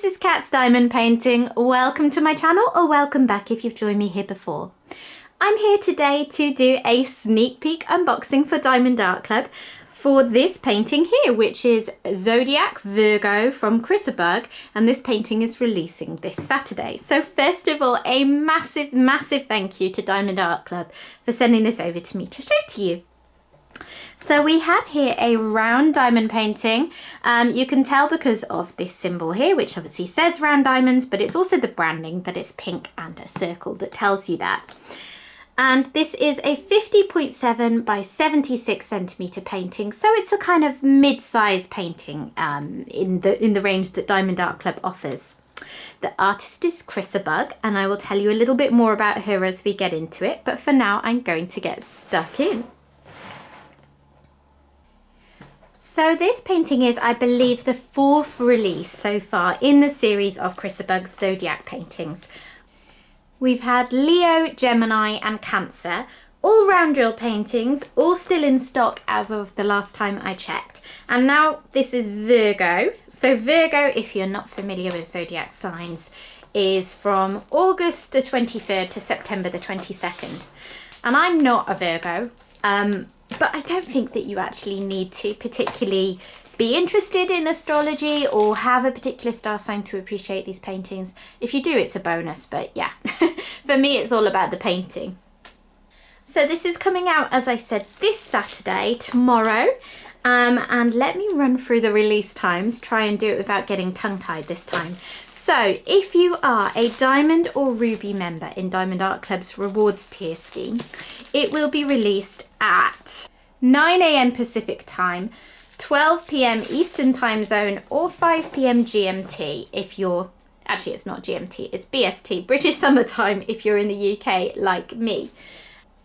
is Cat's Diamond Painting. Welcome to my channel, or welcome back if you've joined me here before. I'm here today to do a sneak peek unboxing for Diamond Art Club for this painting here, which is Zodiac Virgo from ChrissaBug, and this painting is releasing this Saturday. So first of all, a massive thank you to Diamond Art Club for sending this over to me to show to you. So we have here a round diamond painting. You can tell because of this symbol here, which obviously says round diamonds, but it's also the branding that it's pink and a circle that tells you that. And this is a 50.7 by 76 centimeter painting, so it's a kind of mid-size painting in the range that Diamond Art Club offers. The artist is ChrissaBug, and I will tell you a little bit more about her as we get into it, but for now I'm going to get stuck in. So this painting is, I believe, the fourth release so far in the series of ChrissaBug's Zodiac paintings. We've had Leo, Gemini and Cancer, all round drill paintings, all still in stock as of the last time I checked. And now this is Virgo. So Virgo, if you're not familiar with Zodiac signs, is from August the 23rd to September the 22nd. And I'm not a Virgo. But I don't think that you actually need to particularly be interested in astrology or have a particular star sign to appreciate these paintings. If you do, it's a bonus, but yeah, for me, it's all about the painting. So this is coming out, as I said, this Saturday, tomorrow. And let me run through the release times, try and do it without getting tongue-tied this time. So if you are a Diamond or Ruby member in Diamond Art Club's rewards tier scheme, it will be released at 9 AM Pacific time, 12 PM Eastern time zone, or 5 PM GMT if you're, actually it's not GMT, it's BST, British Summer Time if you're in the UK like me.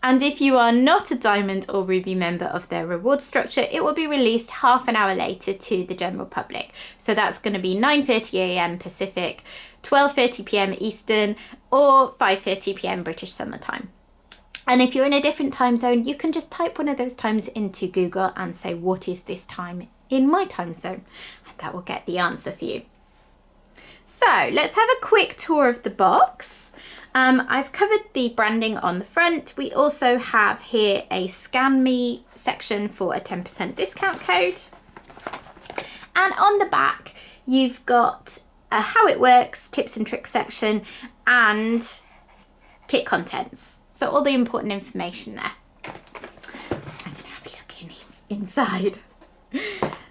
And if you are not a Diamond or Ruby member of their reward structure, it will be released half an hour later to the general public. So that's going to be 9:30 AM Pacific, 12:30 PM Eastern, or 5:30 PM British Summer Time. And if you're in a different time zone, you can just type one of those times into Google and say, what is this time in my time zone? And that will get the answer for you. So let's have a quick tour of the box. I've covered the branding on the front. We also have here a Scan Me section for a 10% discount code. And on the back, you've got a how it works, tips and tricks section, and kit contents. So all the important information there. I'm gonna have a look inside.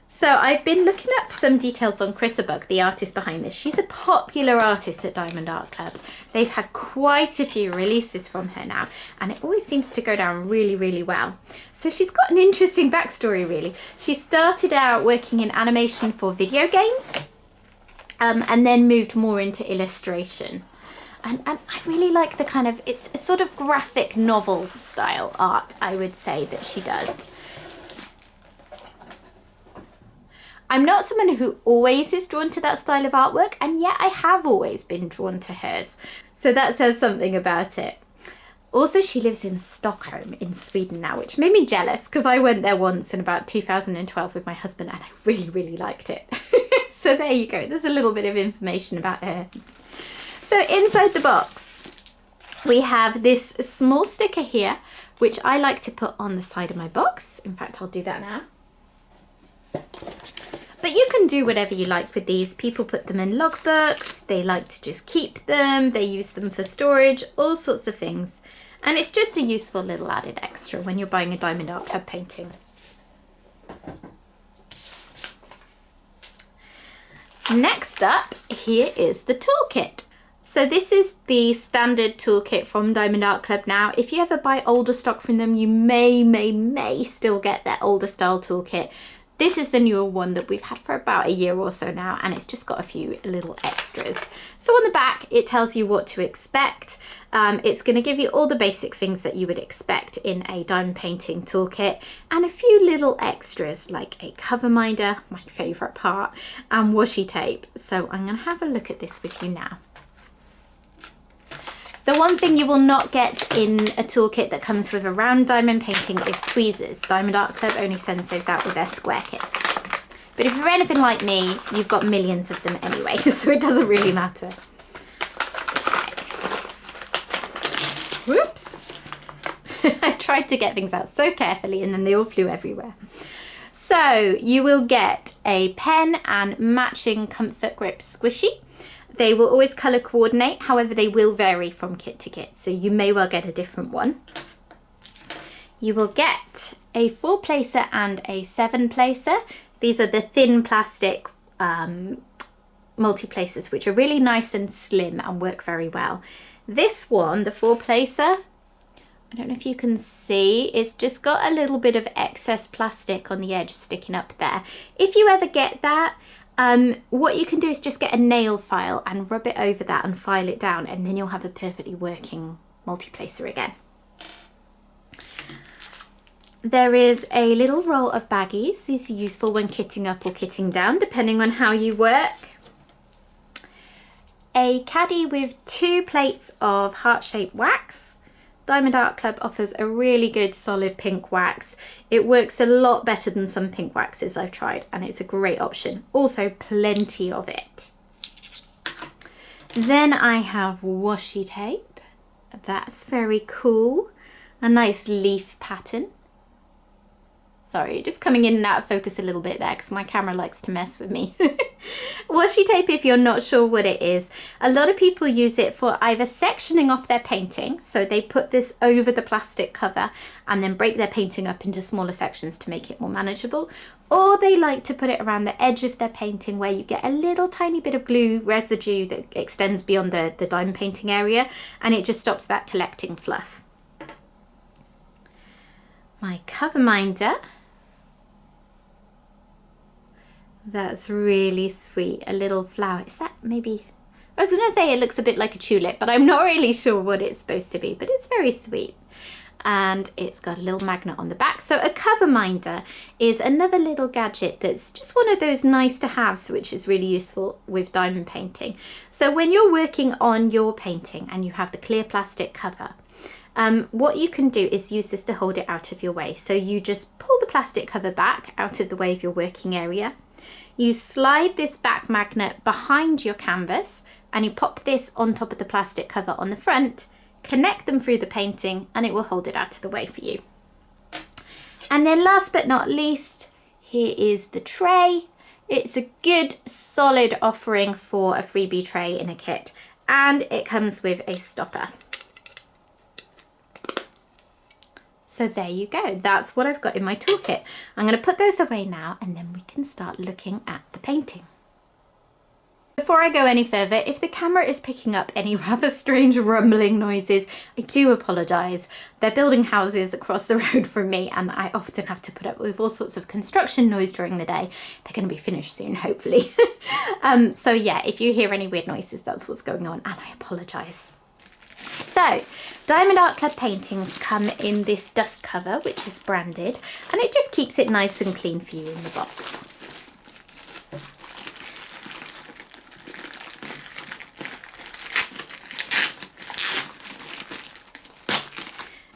So I've been looking up some details on ChrissaBug, the artist behind this. She's a popular artist at Diamond Art Club. They've had quite a few releases from her now, and it always seems to go down really well. So she's got an interesting backstory really. She started out working in animation for video games, and then moved more into illustration. And I really like the kind of, it's a sort of graphic novel style art, I would say, that she does. I'm not someone who always is drawn to that style of artwork, and yet I have always been drawn to hers. So that says something about it. Also, she lives in Stockholm in Sweden now, which made me jealous because I went there once in about 2012 with my husband and I really liked it. So there you go. There's a little bit of information about her. So inside the box, we have this small sticker here, which I like to put on the side of my box. In fact, I'll do that now. But you can do whatever you like with these. People put them in logbooks, they like to just keep them, they use them for storage, all sorts of things. And it's just a useful little added extra when you're buying a Diamond Art Club painting. Next up, here is the toolkit. So this is the standard toolkit from Diamond Art Club now. If you ever buy older stock from them, you may still get their older style toolkit. This is the newer one that we've had for about a year or so now, and it's just got a few little extras. So on the back, it tells you what to expect. It's going to give you all the basic things that you would expect in a diamond painting toolkit, and a few little extras like a cover minder, my favourite part, and washi tape. So I'm going to have a look at this with you now. The one thing you will not get in a toolkit that comes with a round diamond painting is tweezers. Diamond Art Club only sends those out with their square kits. But if you're anything like me, you've got millions of them anyway, so it doesn't really matter. Whoops. I tried to get things out so carefully and then they all flew everywhere. So you will get a pen and matching comfort grip squishy. They will always colour coordinate, however they will vary from kit to kit, so you may well get a different one. You will get a 4 placer and a 7 placer. These are the thin plastic multi-placers, which are really nice and slim and work very well. This one, the 4 placer, I don't know if you can see, it's just got a little bit of excess plastic on the edge sticking up there. If you ever get that, what you can do is just get a nail file and rub it over that and file it down, and then you'll have a perfectly working multi-placer again. There is a little roll of baggies. These are useful when kitting up or kitting down, depending on how you work. A caddy with 2 plates of heart-shaped wax. Diamond Art Club offers a really good solid pink wax. It works a lot better than some pink waxes I've tried, and it's a great option. Also plenty of it. Then I have washi tape. That's very cool. A nice leaf pattern. Sorry, just coming in and out of focus a little bit there because my camera likes to mess with me. Washi tape, if you're not sure what it is, a lot of people use it for either sectioning off their painting, so they put this over the plastic cover and then break their painting up into smaller sections to make it more manageable, or they like to put it around the edge of their painting where you get a little tiny bit of glue residue that extends beyond the diamond painting area, and it just stops that collecting fluff. My cover minder. That's really sweet. A little flower. Is that maybe... I was going to say it looks a bit like a tulip, but I'm not really sure what it's supposed to be, but it's very sweet. And it's got a little magnet on the back. So a cover minder is another little gadget that's just one of those nice to haves, which is really useful with diamond painting. So when you're working on your painting and you have the clear plastic cover, what you can do is use this to hold it out of your way. So you just pull the plastic cover back out of the way of your working area. You slide this back magnet behind your canvas and you pop this on top of the plastic cover on the front, connect them through the painting, and it will hold it out of the way for you. And then last but not least, here is the tray. It's a good solid offering for a freebie tray in a kit, and it comes with a stopper. So there you go, that's what I've got in my toolkit. I'm going to put those away now and then we can start looking at the painting. Before I go any further, if the camera is picking up any rather strange rumbling noises, I do apologise. They're building houses across the road from me and I often have to put up with all sorts of construction noise during the day. They're going to be finished soon, hopefully. So yeah, if you hear any weird noises, that's what's going on, and I apologise. So, Diamond Art Club paintings come in this dust cover, which is branded, and it just keeps it nice and clean for you in the box.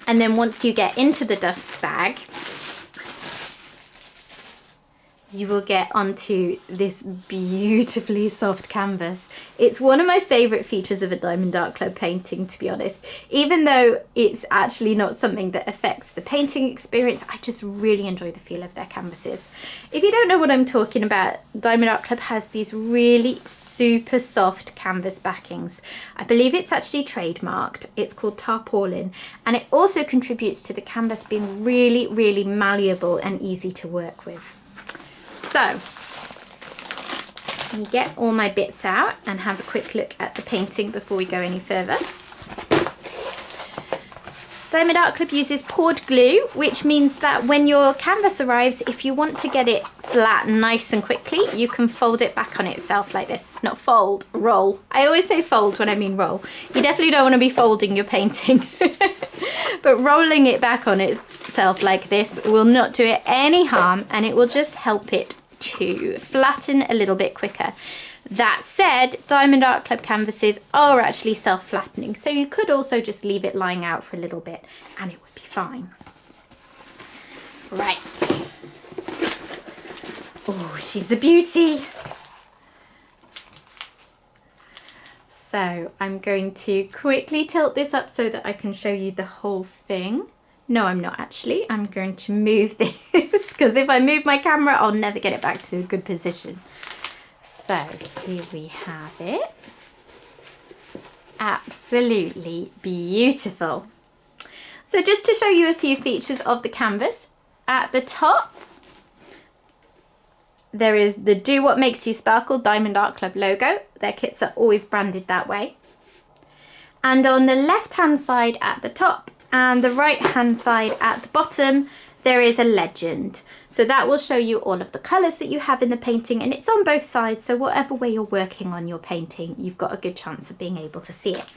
And then once you get into the dust bag, you will get onto this beautifully soft canvas. It's one of my favourite features of a Diamond Art Club painting, to be honest. Even though it's actually not something that affects the painting experience, I just really enjoy the feel of their canvases. If you don't know what I'm talking about, Diamond Art Club has these really super soft canvas backings. I believe it's actually trademarked. It's called tarpaulin, and it also contributes to the canvas being really, really malleable and easy to work with. So, let me get all my bits out and have a quick look at the painting before we go any further. Diamond Art Club uses poured glue, which means that when your canvas arrives, if you want to get it flat nice and quickly, you can fold it back on itself like this. Not fold, roll. I always say fold when I mean roll. You definitely don't want to be folding your painting. But rolling it back on itself like this will not do it any harm, and it will just help it to flatten a little bit quicker. That said, Diamond Art Club canvases are actually self-flattening, so you could also just leave it lying out for a little bit and it would be fine. Right. Oh, she's a beauty. So I'm going to quickly tilt this up so that I can show you the whole thing. No, I'm not actually. I'm going to move this because if I move my camera, I'll never get it back to a good position. So here we have it. Absolutely beautiful. So just to show you a few features of the canvas, at the top, there is the Do What Makes You Sparkle Diamond Art Club logo. Their kits are always branded that way. And on the left-hand side at the top and the right-hand side at the bottom, there is a legend. So that will show you all of the colours that you have in the painting, and it's on both sides, so whatever way you're working on your painting, you've got a good chance of being able to see it.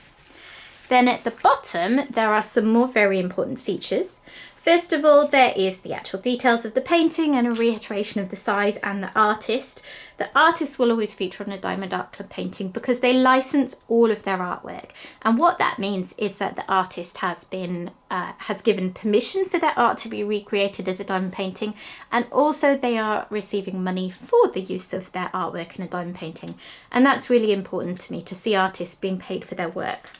Then at the bottom, there are some more very important features. First of all, there is the actual details of the painting and a reiteration of the size and the artist. The artist will always feature on a Diamond Art Club painting because they license all of their artwork. And what that means is that the artist has given permission for their art to be recreated as a diamond painting, and also they are receiving money for the use of their artwork in a diamond painting. And that's really important to me, to see artists being paid for their work.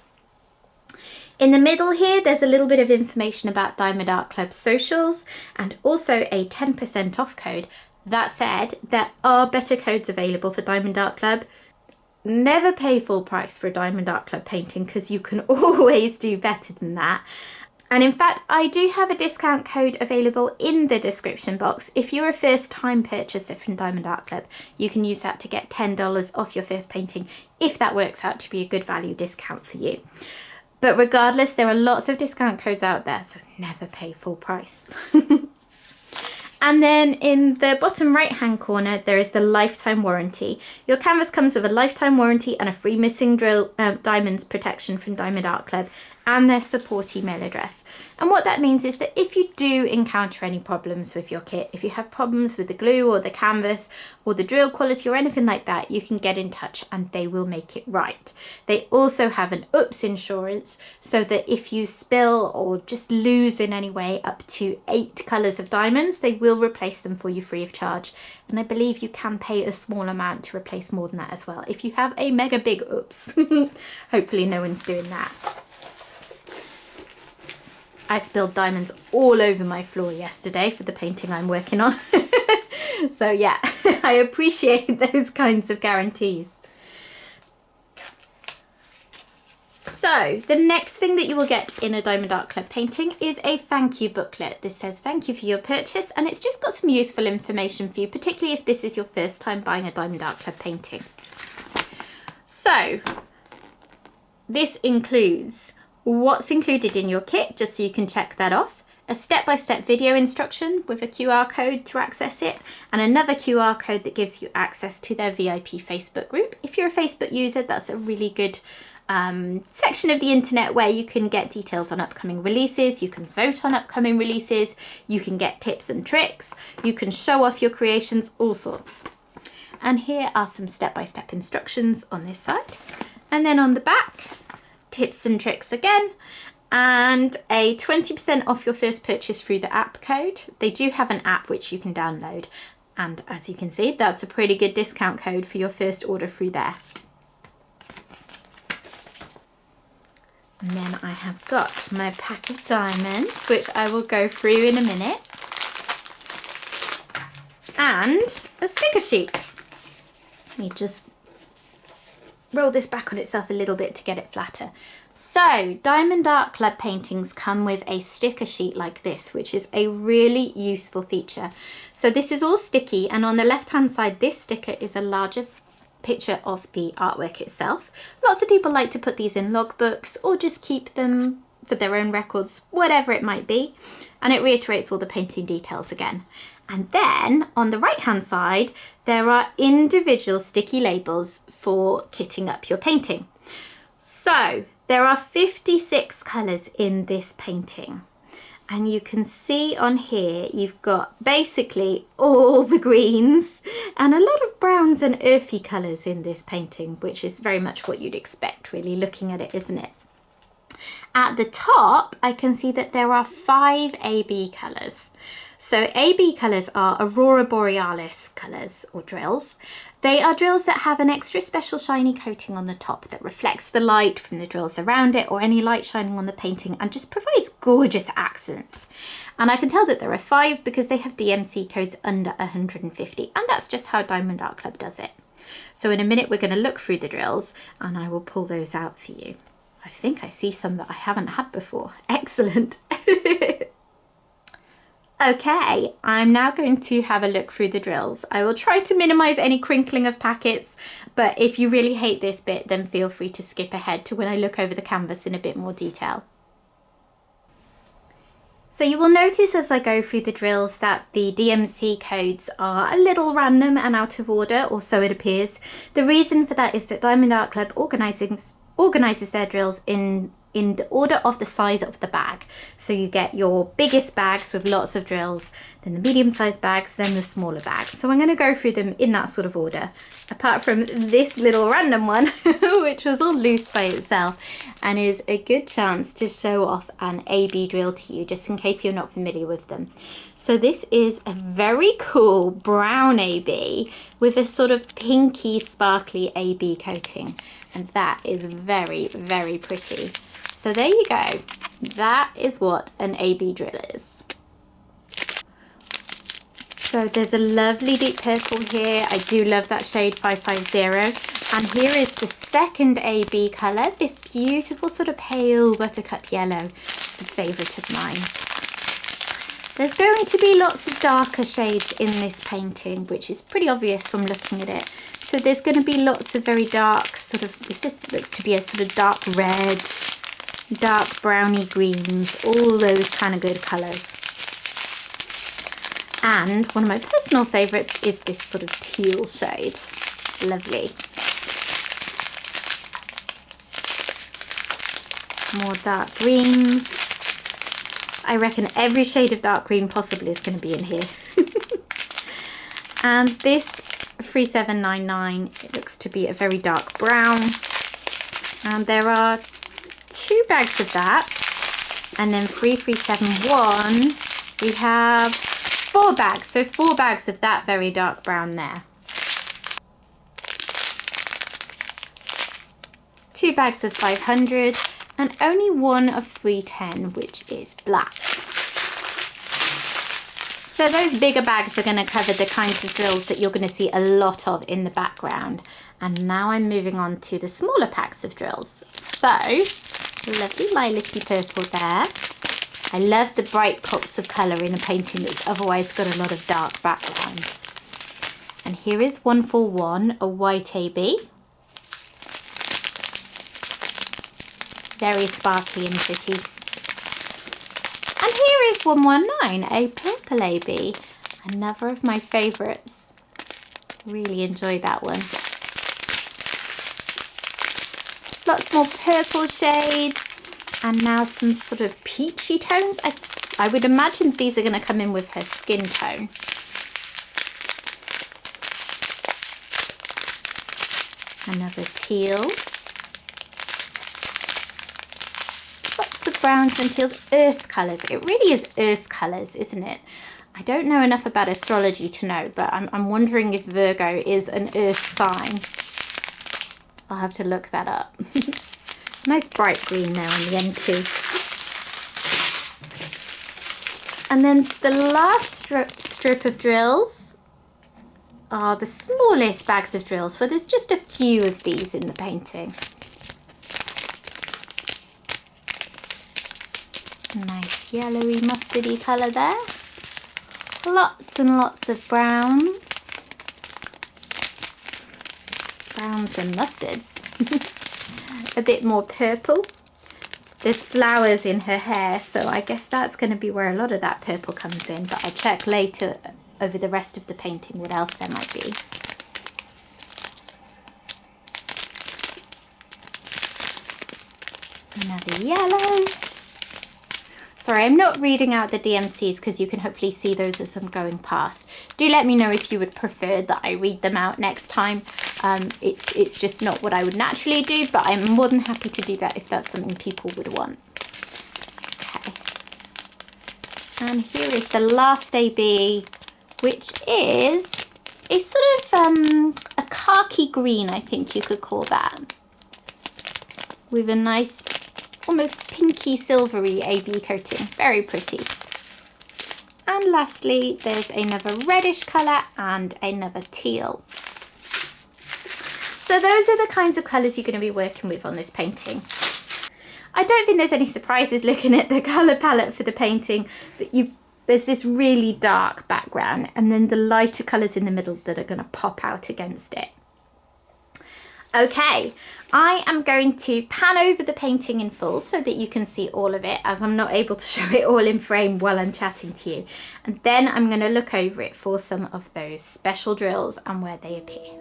In the middle here, there's a little bit of information about Diamond Art Club socials and also a 10% off code. That said, there are better codes available for Diamond Art Club. Never pay full price for a Diamond Art Club painting because you can always do better than that. And in fact, I do have a discount code available in the description box. If you're a first time purchaser from Diamond Art Club, you can use that to get $10 off your first painting if that works out to be a good value discount for you. But regardless, there are lots of discount codes out there, so never pay full price. And then in the bottom right hand corner, there is the lifetime warranty. Your canvas comes with a lifetime warranty and a free missing drill diamonds protection from Diamond Art Club and their support email address. And what that means is that if you do encounter any problems with your kit, if you have problems with the glue or the canvas or the drill quality or anything like that, you can get in touch and they will make it right. They also have an oops insurance so that if you spill or just lose in any way up to 8 colours of diamonds, they will replace them for you free of charge. And I believe you can pay a small amount to replace more than that as well if you have a mega big oops. Hopefully no one's doing that. I spilled diamonds all over my floor yesterday for the painting I'm working on. So yeah, I appreciate those kinds of guarantees. So the next thing that you will get in a Diamond Art Club painting is a thank you booklet. This says thank you for your purchase, and it's just got some useful information for you, particularly if this is your first time buying a Diamond Art Club painting. So this includes what's included in your kit, just so you can check that off, a step-by-step video instruction with a QR code to access it, and another QR code that gives you access to their VIP Facebook group. If you're a Facebook user, that's a really good section of the internet where you can get details on upcoming releases, you can vote on upcoming releases, you can get tips and tricks, you can show off your creations, all sorts. And here are some step-by-step instructions on this side. And then on the back, tips and tricks again, and a 20% off your first purchase through the app code. They do have an app which you can download, and as you can see, that's a pretty good discount code for your first order through there. And then I have got my pack of diamonds, which I will go through in a minute, and a sticker sheet. Let me just roll this back on itself a little bit to get it flatter. So Diamond Art Club paintings come with a sticker sheet like this, which is a really useful feature. So this is all sticky, and on the left hand side this sticker is a larger picture of the artwork itself. Lots of people like to put these in logbooks or just keep them for their own records, whatever it might be, and it reiterates all the painting details again. And then on the right hand side there are individual sticky labels for kitting up your painting. So there are 56 colours in this painting, and you can see on here you've got basically all the greens and a lot of browns and earthy colours in this painting, which is very much what you'd expect really looking at it, isn't it? At the top I can see that there are 5 AB colours. So AB colours are Aurora Borealis colours or drills. They are drills that have an extra special shiny coating on the top that reflects the light from the drills around it or any light shining on the painting and just provides gorgeous accents. And I can tell that there are 5 because they have DMC codes under 150, and that's just how Diamond Art Club does it. So in a minute we're going to look through the drills and I will pull those out for you. I think I see some that I haven't had before. Excellent. Okay, I'm now going to have a look through the drills. I will try to minimize any crinkling of packets, but if you really hate this bit, then feel free to skip ahead to when I look over the canvas in a bit more detail. So you will notice as I go through the drills that the DMC codes are a little random and out of order, or so it appears. The reason for that is that Diamond Art Club organises their drills in the order of the size of the bag. So you get your biggest bags with lots of drills, then the medium-sized bags, then the smaller bags. So I'm going to go through them in that sort of order, apart from this little random one, which was all loose by itself, and is a good chance to show off an AB drill to you, just in case you're not familiar with them. So this is a very cool brown AB with a sort of pinky sparkly AB coating, and that is very, very pretty. So there you go, that is what an AB drill is. So there's a lovely deep purple here. I do love that shade 550. And here is the second AB colour, this beautiful sort of pale buttercup yellow. It's a favourite of mine. There's going to be lots of darker shades in this painting, which is pretty obvious from looking at it. So there's going to be lots of very dark, sort of, this looks to be a sort of dark red, dark browny greens, all those kind of good colours. And one of my personal favourites is this sort of teal shade. Lovely. More dark greens. I reckon every shade of dark green possible is going to be in here. And this 3799, it looks to be a very dark brown. And there are 2 bags of that. And then 3371, we have 4 bags. So 4 bags of that very dark brown there. 2 bags of 500. And only 1 of 310, which is black. So those bigger bags are going to cover the kinds of drills that you're going to see a lot of in the background. And now I'm moving on to the smaller packs of drills. So, lovely lilac-y purple there. I love the bright pops of colour in a painting that's otherwise got a lot of dark background. And here is 141, a white AB. Very sparkly and pretty. And here is 119, a purple AB. Another of my favourites. Really enjoy that one. Lots more purple shades. And now some sort of peachy tones. I would imagine these are going to come in with her skin tone. Another teal. Browns and teals, earth colours. It really is earth colours, isn't it? I don't know enough about astrology to know, but I'm wondering if Virgo is an earth sign. I'll have to look that up. Nice bright green there on the end too. And then the last strip of drills are the smallest bags of drills, where there's just a few of these in the painting. Nice yellowy mustardy colour there. Lots and lots of browns. Browns and mustards. A bit more purple. There's flowers in her hair, so I guess that's going to be where a lot of that purple comes in, but I'll check later over the rest of the painting what else there might be. Another yellow. Sorry, I'm not reading out the DMCs because you can hopefully see those as I'm going past. Do let me know if you would prefer that I read them out next time. It's just not what I would naturally do, but I'm more than happy to do that if that's something people would want. Okay. And here is the last AB, which is a sort of a khaki green, I think you could call that, with a nice, almost pinky silvery AB coating. Very pretty. And lastly, there's another reddish colour and another teal. So those are the kinds of colours you're going to be working with on this painting. I don't think there's any surprises looking at the colour palette for the painting. There's this really dark background and then the lighter colours in the middle that are going to pop out against it. Okay, I am going to pan over the painting in full so that you can see all of it, as I'm not able to show it all in frame while I'm chatting to you. And then I'm going to look over it for some of those special drills and where they appear.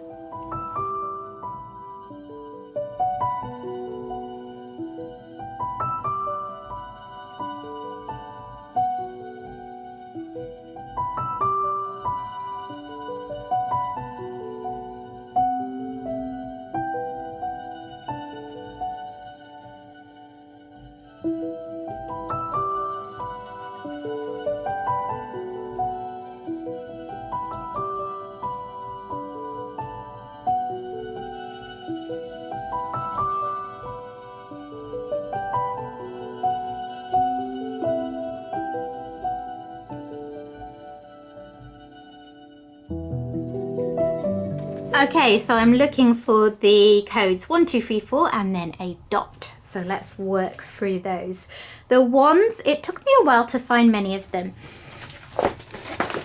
Okay, so I'm looking for the codes 1, 2, 3, 4 and then a dot. So let's work through those. The ones, it took me a while to find many of them.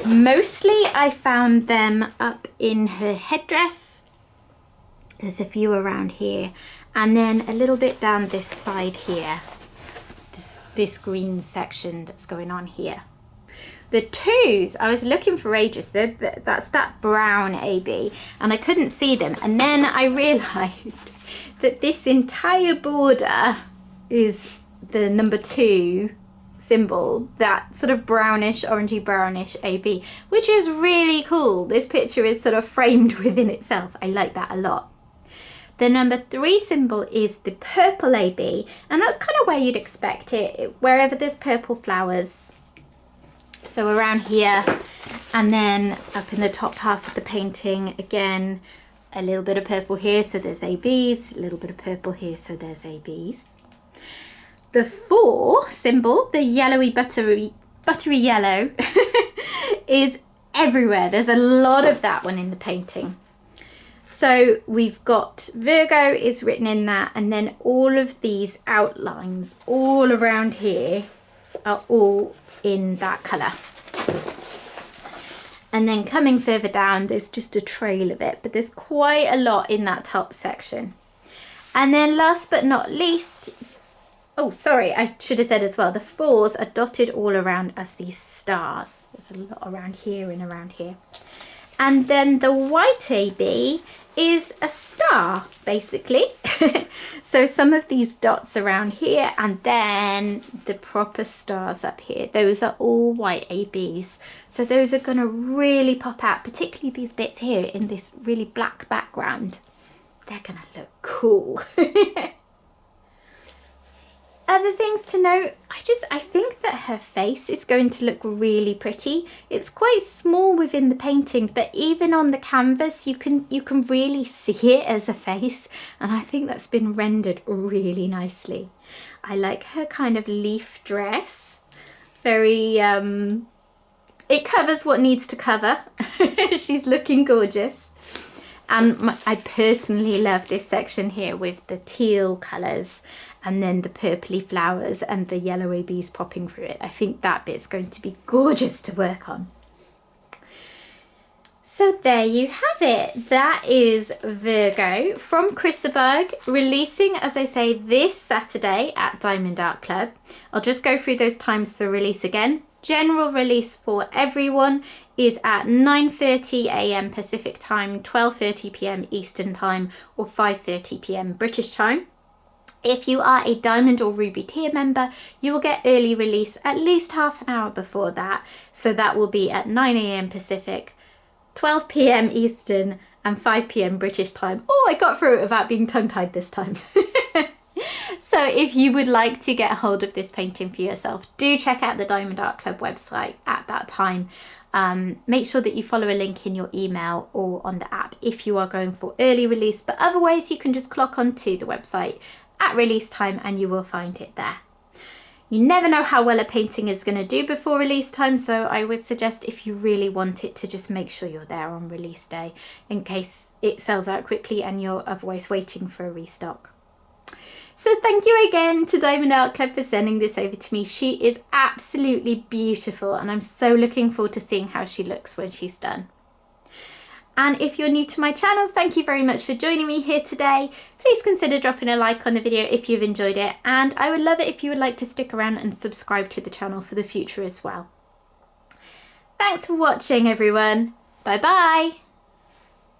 Mostly I found them up in her headdress. There's a few around here. And then a little bit down this side here. This green section that's going on here. The twos, I was looking for ages. That's that brown AB, and I couldn't see them. And then I realised that this entire border is the number 2 symbol, that sort of brownish, orangey brownish AB, which is really cool. This picture is sort of framed within itself. I like that a lot. The number 3 symbol is the purple AB, and that's kind of where you'd expect it, wherever there's purple flowers. So around here, and then up in the top half of the painting, again, a little bit of purple here, so there's ABs, a little bit of purple here, so there's ABs. The 4 symbol, the yellowy buttery yellow, is everywhere. There's a lot of that one in the painting. So we've got Virgo is written in that, and then all of these outlines all around here are all in that colour. And then coming further down, there's just a trail of it, but there's quite a lot in that top section. And then last but not least, oh sorry, I should have said as well, the 4s are dotted all around as these stars. There's a lot around here and around here. And then the white AB is a star, basically. So some of these dots around here, and then the proper stars up here, those are all white ABs. So those are going to really pop out, particularly these bits here in this really black background. They're going to look cool. Other things to note, I think that her face is going to look really pretty. It's quite small within the painting, but even on the canvas you can really see it as a face, and I think that's been rendered really nicely. I like her kind of leaf dress. Very it covers what needs to cover. She's looking gorgeous. And I personally love this section here with the teal colours and then the purpley flowers and the yellow ABs popping through it. I think that bit's going to be gorgeous to work on. So there you have it. That is Virgo from ChrissaBug, releasing, as I say, this Saturday at Diamond Art Club. I'll just go through those times for release again. General release for everyone is at 9:30 AM Pacific time, 12:30 PM Eastern time, or 5:30 PM British time. If you are a Diamond or Ruby tier member, you will get early release at least half an hour before that. So that will be at 9 AM Pacific, 12 PM Eastern, and 5 PM British time. Oh, I got through it without being tongue-tied this time. So if you would like to get a hold of this painting for yourself, do check out the Diamond Art Club website at that time. Make sure that you follow a link in your email or on the app if you are going for early release, but otherwise you can just clock onto the website at release time and you will find it there. You never know how well a painting is going to do before release time, so I would suggest if you really want it to just make sure you're there on release day in case it sells out quickly and you're otherwise waiting for a restock. So thank you again to Diamond Art Club for sending this over to me. She is absolutely beautiful and I'm so looking forward to seeing how she looks when she's done. And if you're new to my channel, thank you very much for joining me here today. Please consider dropping a like on the video if you've enjoyed it, and I would love it if you would like to stick around and subscribe to the channel for the future as well. Thanks for watching everyone. Bye bye.